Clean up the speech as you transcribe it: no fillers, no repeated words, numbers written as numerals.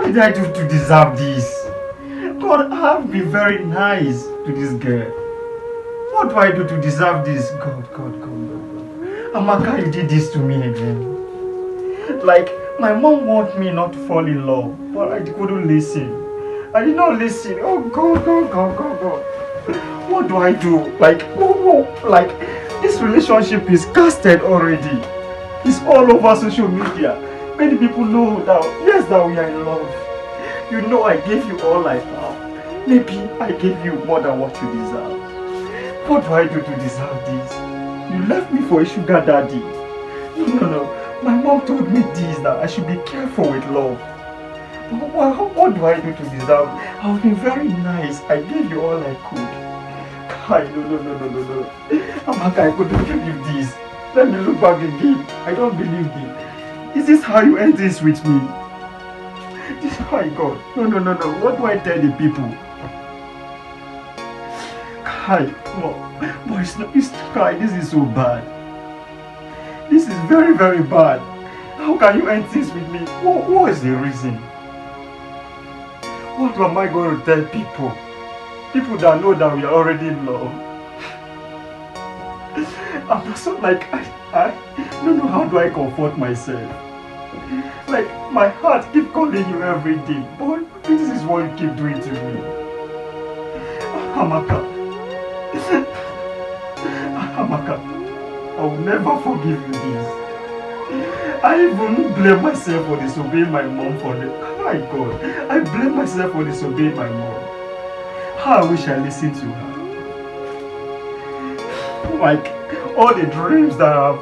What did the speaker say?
did I do to deserve this? God, I have been very nice to this girl. What do I do to deserve this? God. Amaka, you did this to me again. Like, my mom wanted me not to fall in love, but I couldn't listen. I did not listen. Oh God. What do I do? Like, like, this relationship is casted already. It's all over social media. Many people know that, yes, that we are in love. You know I gave you all I have. Maybe I gave you more than what you deserve. What do I do to deserve this? You left me for a sugar daddy. No. My mom told me this, that I should be careful with love. What do I do to deserve it? I've been very nice. I gave you all I could. No. Amaka, I couldn't give you this. Let me look back again. I don't believe it. Is this how you end this with me? This is how I got. No. What do I tell the people? Kai, but it's Kai, this is so bad. This is very, very bad. How can you end this with me? What is the reason? What am I going to tell people? People that know that we are already in love. I'm so like, I don't know how do I comfort myself. Like, my heart keeps calling you every day, but this is what you keep doing to me. Amaka, I will never forgive you this. I even blame myself for disobeying my mom for the... Oh my God, I blame myself for disobeying my mom. How I wish I listened to her. Like, all the dreams that I've